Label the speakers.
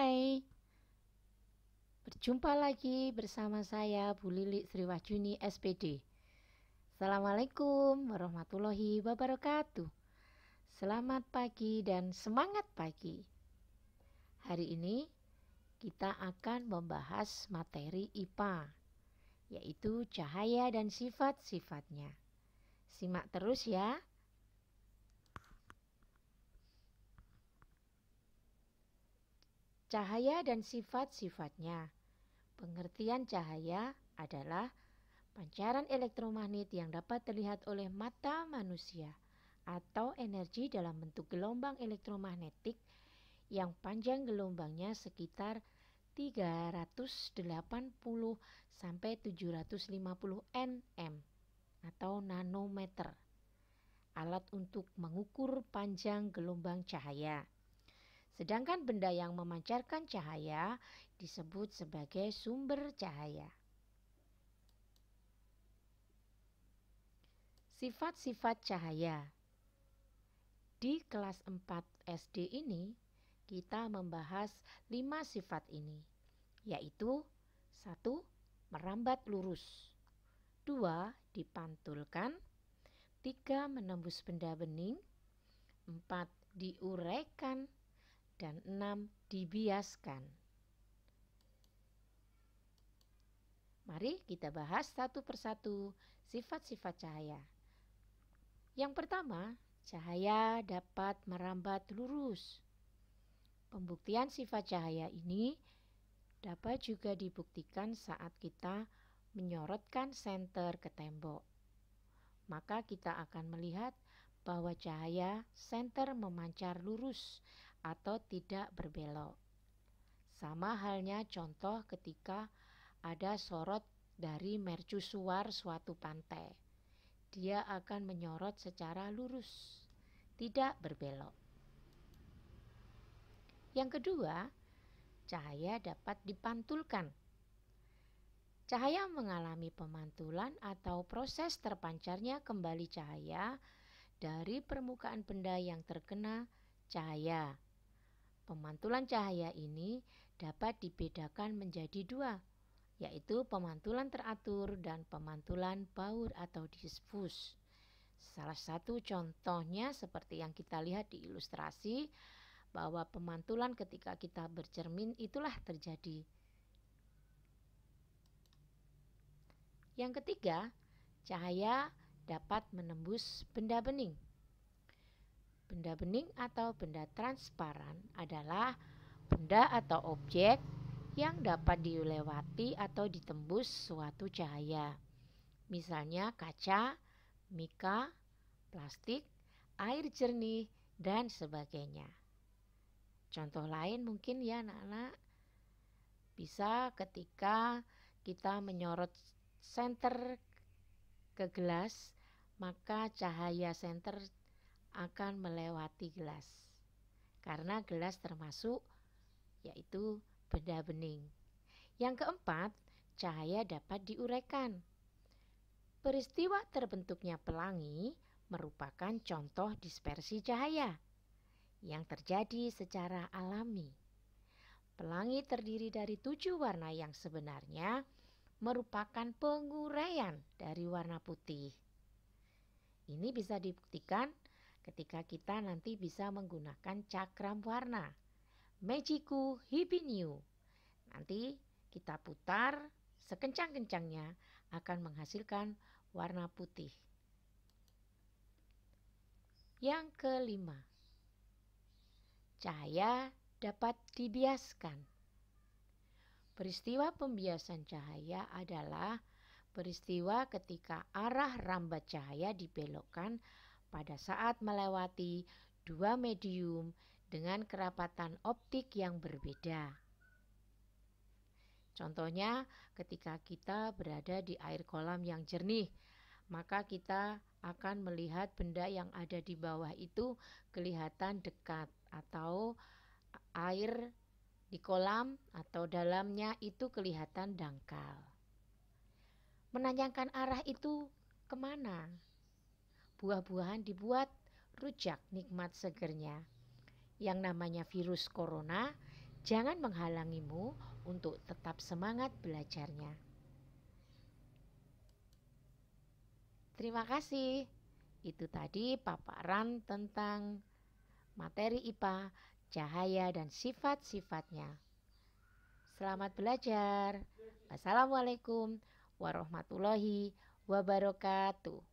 Speaker 1: Hai, berjumpa lagi bersama saya Bu Lili Sriwajuni SPD. Assalamualaikum warahmatullahi wabarakatuh. Selamat pagi dan semangat pagi. Hari ini kita akan membahas materi IPA, yaitu cahaya dan sifat-sifatnya. Simak terus ya. Cahaya dan sifat-sifatnya. Pengertian cahaya adalah pancaran elektromagnet yang dapat terlihat oleh mata manusia atau energi dalam bentuk gelombang elektromagnetik yang panjang gelombangnya sekitar 380 sampai 750 nm atau nanometer. Alat untuk mengukur panjang gelombang cahaya. Sedangkan benda yang memancarkan cahaya disebut sebagai sumber cahaya. Sifat-sifat cahaya. Di kelas 4 SD ini, kita membahas 5 sifat ini, yaitu 1. Merambat lurus, 2. Dipantulkan, 3. Menembus benda bening, 4. Diuraikan, dan 6. Dibiaskan. Mari kita bahas satu persatu sifat-sifat cahaya. Yang pertama, cahaya dapat merambat lurus. Pembuktian sifat cahaya ini dapat juga dibuktikan saat kita menyorotkan senter ke tembok. Maka kita akan melihat bahwa cahaya senter memancar lurus atau tidak berbelok. Sama halnya contoh ketika ada sorot dari mercusuar suatu pantai. Dia akan menyorot secara lurus, tidak berbelok. Yang kedua, cahaya dapat dipantulkan. Cahaya mengalami pemantulan atau proses terpancarnya kembali cahaya dari permukaan benda yang terkena cahaya. Pemantulan cahaya ini dapat dibedakan menjadi dua, yaitu pemantulan teratur dan pemantulan baur atau diffus. Salah satu contohnya seperti yang kita lihat di ilustrasi, bahwa pemantulan ketika kita bercermin itulah terjadi. Yang ketiga, cahaya dapat menembus benda bening. Benda bening atau benda transparan adalah benda atau objek yang dapat dilewati atau ditembus suatu cahaya. Misalnya kaca, mika, plastik, air jernih, dan sebagainya. Contoh lain mungkin ya anak-anak, bisa ketika kita menyorot senter ke gelas, maka cahaya senter akan melewati gelas. Karena gelas termasuk yaitu benda bening. Yang keempat, cahaya dapat diuraikan. Peristiwa terbentuknya pelangi merupakan contoh dispersi cahaya yang terjadi secara alami. Pelangi terdiri dari 7 warna yang sebenarnya merupakan penguraian dari warna putih. Ini bisa dibuktikan ketika kita nanti bisa menggunakan cakram warna Magiku Hibiniu. Nanti kita putar sekencang-kencangnya akan menghasilkan warna putih. Yang kelima, cahaya dapat dibiaskan. Peristiwa pembiasan cahaya adalah peristiwa ketika arah rambat cahaya dibelokkan pada saat melewati dua medium dengan kerapatan optik yang berbeda. Contohnya ketika kita berada di air kolam yang jernih, maka kita akan melihat benda yang ada di bawah itu kelihatan dekat, atau air di kolam atau dalamnya itu kelihatan dangkal. Menanyakan arah itu kemana? Buah-buahan dibuat rujak nikmat segernya. Yang namanya virus corona jangan menghalangimu untuk tetap semangat belajarnya. Terima kasih. Itu tadi paparan tentang materi IPA, cahaya dan sifat-sifatnya. Selamat belajar. Wassalamualaikum warahmatullahi wabarakatuh.